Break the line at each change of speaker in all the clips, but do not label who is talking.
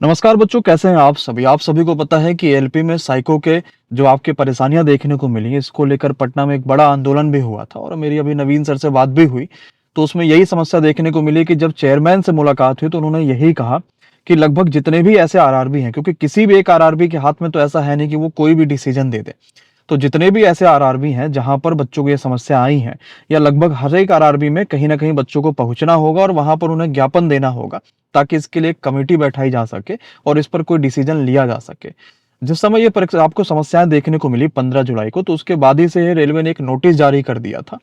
नमस्कार बच्चों, कैसे हैं आप सभी को पता है कि एलपी में साइको के जो आपके परेशानियां देखने को मिली, इसको लेकर पटना में एक बड़ा आंदोलन भी हुआ था और मेरी अभी नवीन सर से बात भी हुई। तो उसमें यही समस्या देखने को मिली कि जब चेयरमैन से मुलाकात हुई तो उन्होंने यही कहा कि लगभग जितने भी ऐसे आरआरबी हैं, क्योंकि किसी भी एक आरआरबी के हाथ में तो ऐसा है नहीं कि वो कोई भी डिसीजन दे दे। तो जितने भी ऐसे आरआरबी हैं जहां पर बच्चों को ये समस्या आई है, या लगभग हर एक आरआरबी में कहीं ना कहीं बच्चों को पहुंचना होगा और वहां पर उन्हें ज्ञापन देना होगा, ताकि इसके लिए एक कमेटी बैठाई जा सके और इस पर कोई डिसीजन लिया जा सके। जिस समय ये परीक्षा आपको समस्याएं देखने को मिली 15 जुलाई को, तो उसके बाद ही से रेलवे ने एक नोटिस जारी कर दिया था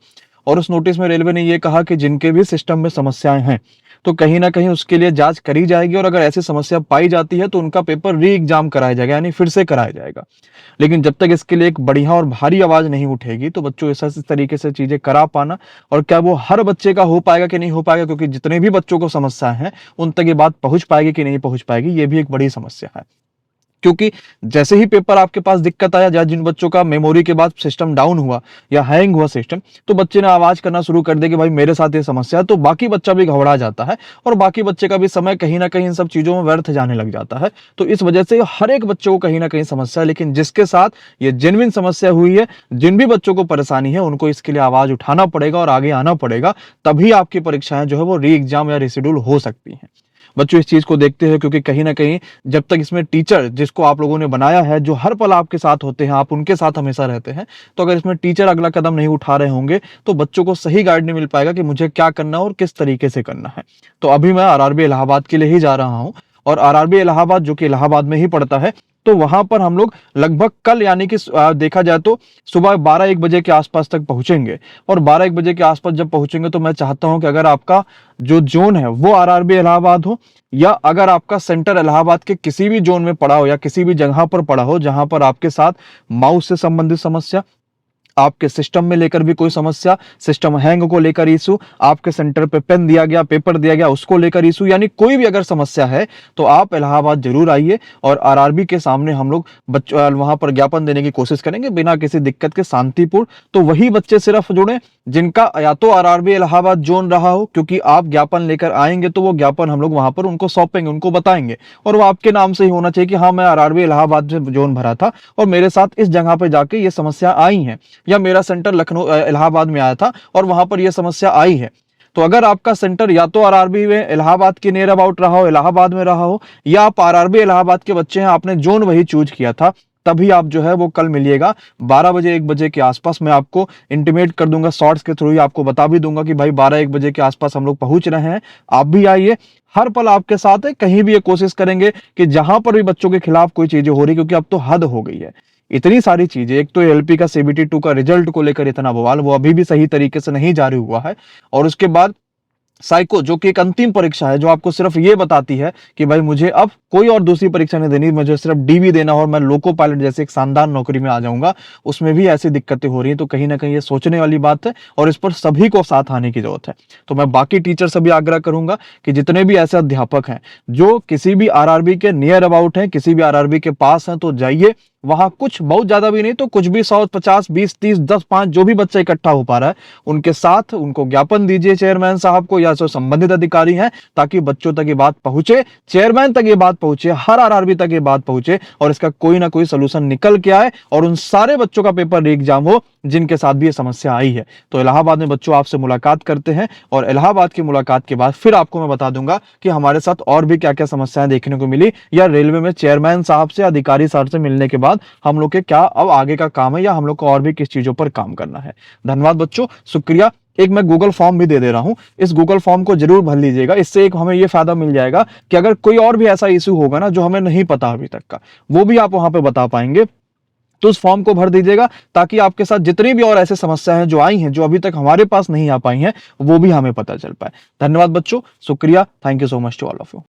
और उस नोटिस में रेलवे ने ये कहा कि जिनके भी सिस्टम में समस्याएं हैं तो कहीं ना कहीं उसके लिए जांच करी जाएगी और अगर ऐसी समस्या पाई जाती है तो उनका पेपर री एग्जाम कराया जाएगा, यानी फिर से कराया जाएगा। लेकिन जब तक इसके लिए एक बढ़िया और भारी आवाज नहीं उठेगी तो बच्चों ऐसा इस तरीके से चीजें करा पाना, और क्या वो हर बच्चे का हो पाएगा कि नहीं हो पाएगा, क्योंकि जितने भी बच्चों को समस्या है उन तक ये बात पहुंच पाएगी कि नहीं पहुंच पाएगी, ये भी एक बड़ी समस्या है। क्योंकि जैसे ही पेपर आपके पास दिक्कत आया, या जिन बच्चों का मेमोरी के बाद सिस्टम डाउन हुआ या हैंग हुआ सिस्टम, तो बच्चे ने आवाज करना शुरू कर दिया कि भाई मेरे साथ ये समस्या है, तो बाकी बच्चा भी घबरा जाता है और बाकी बच्चे का भी समय कहीं ना कहीं इन सब चीजों में व्यर्थ जाने लग जाता है। तो इस वजह से हर एक बच्चे को कहीं ना कहीं समस्या है, लेकिन जिसके साथ ये जेन्युइन समस्या हुई है, जिन भी बच्चों को परेशानी है, उनको इसके लिए आवाज उठाना पड़ेगा और आगे आना पड़ेगा, तभी आपकी परीक्षाएं जो है वो री एग्जाम या रिशेड्यूल हो सकती हैं। बच्चों इस चीज को देखते हैं, क्योंकि कहीं ना कहीं जब तक इसमें टीचर जिसको आप लोगों ने बनाया है, जो हर पल आपके साथ होते हैं, आप उनके साथ हमेशा रहते हैं, तो अगर इसमें टीचर अगला कदम नहीं उठा रहे होंगे तो बच्चों को सही गाइड नहीं मिल पाएगा कि मुझे क्या करना है और किस तरीके से करना है। तो अभी मैं आरआरबी इलाहाबाद के लिए ही जा रहा हूँ और आरआरबी इलाहाबाद जो कि इलाहाबाद में ही पड़ता है, तो वहां पर हम लोग लगभग कल, यानी कि देखा जाए तो सुबह 12-1 बजे के आसपास तक पहुंचेंगे। और 12-1 बजे के आसपास जब पहुंचेंगे तो मैं चाहता हूं कि अगर आपका जो जोन है वो आरआरबी इलाहाबाद हो, या अगर आपका सेंटर इलाहाबाद के किसी भी जोन में पड़ा हो या किसी भी जगह पर पड़ा हो जहां पर आपके साथ माउस से संबंधित समस्या, आपके सिस्टम में लेकर भी कोई समस्या, सिस्टम हैंग को लेकर इशू, आपके सेंटर पे पेन दिया गया, पेपर दिया गया, उसको लेकर इशू, यानी कोई भी अगर समस्या है तो आप इलाहाबाद जरूर आइए और आरआरबी के सामने हम लोग बच्चों वहां पर ज्ञापन देने की कोशिश करेंगे बिना किसी दिक्कत के, शांतिपूर्ण। तो वही बच्चे सिर्फ जुड़े जिनका या तो आरआरबी इलाहाबाद जोन रहा हो, क्योंकि आप ज्ञापन लेकर आएंगे तो वो ज्ञापन हम लोग वहां पर उनको सौंपेंगे, उनको बताएंगे, और वो आपके नाम से ही होना चाहिए कि हाँ मैं आरआरबी इलाहाबाद से जोन भरा था और मेरे साथ इस जगह पे जाके ये समस्या आई है, या मेरा सेंटर लखनऊ इलाहाबाद में आया था और वहां पर यह समस्या आई है। तो अगर आपका सेंटर या तो आरआरबी में इलाहाबाद के नियर अबाउट रहा हो, इलाहाबाद में रहा हो, या आप आरआरबी इलाहाबाद के बच्चे हैं, आपने जोन वही चूज किया था, तभी आप जो है वो कल मिलिएगा 12-1 बजे के आसपास। मैं आपको इंटीमेट कर दूंगा, शॉर्ट्स के थ्रू ही आपको बता भी दूंगा कि भाई 12-1 बजे के आसपास हम लोग पहुंच रहे हैं, आप भी आइए। हर पल आपके साथ है, कहीं भी ये कोशिश करेंगे कि जहां पर भी बच्चों के खिलाफ कोई चीजें हो रही, क्योंकि अब तो हद हो गई है, इतनी सारी चीजें। एक तो एलपी का सीबीटी 2 का रिजल्ट को लेकर इतना बवाल, वो अभी भी सही तरीके से नहीं जारी हुआ है, और उसके बाद साइको जो कि एक अंतिम परीक्षा है, जो आपको सिर्फ ये बताती है कि भाई मुझे अब कोई और दूसरी परीक्षा नहीं देनी, मुझे सिर्फ डीवी देना और मैं लोको पायलट जैसे एक शानदार नौकरी में आ जाऊंगा, उसमें भी ऐसी दिक्कतें हो रही हैं। तो कहीं ना कहीं ये सोचने वाली बात है और इस पर सभी को साथ आने की जरूरत है। तो मैं बाकी टीचर से भी आग्रह करूंगा कि जितने भी ऐसे अध्यापक हैं जो किसी भी आरआरबी के नियर अबाउट हैं, किसी भी आरआरबी के पास हैं, तो जाइए वहां, कुछ बहुत ज्यादा भी नहीं तो कुछ भी 100, 50, 20, 30, 10, 5 जो भी बच्चा इकट्ठा हो पा रहा है उनके साथ उनको ज्ञापन दीजिए चेयरमैन साहब को या जो संबंधित अधिकारी हैं, ताकि बच्चों तक ये बात पहुंचे, चेयरमैन तक ये बात पहुंचे, हर आरआरबी तक ये बात पहुंचे और इसका कोई ना कोई सोल्यूशन निकल के आए और उन सारे बच्चों का पेपर री एग्जाम हो जिनके साथ भी ये समस्या आई है। तो इलाहाबाद में बच्चों आपसे मुलाकात करते हैं और इलाहाबाद की मुलाकात के बाद फिर आपको मैं बता दूंगा कि हमारे साथ और भी क्या क्या समस्याएं देखने को मिली, या रेलवे में चेयरमैन साहब से, अधिकारी सर से मिलने के बाद हम लोग के क्या अब आगे का काम है, या हम लोग को और भी किस चीजों पर काम करना है। धन्यवाद बच्चों, शुक्रिया। एक मैं गूगल फॉर्म भी दे रहा हूं, इस गूगल फॉर्म को जरूर भर लीजिएगा। इससे एक हमें यह फायदा मिल जाएगा कि अगर कोई और भी ऐसा इशू होगा ना जो हमें नहीं पता अभी तक का, वो भी आप वहां पे बता पाएंगे। तो उस फॉर्म को भर दीजिएगा ताकि आपके साथ जितनी भी और ऐसे समस्याएं जो आई हैं, जो अभी तक हमारे पास नहीं आ पाई हैं, वो भी हमें पता चल पाए। धन्यवाद बच्चों, शुक्रिया, thank you so much to all of you.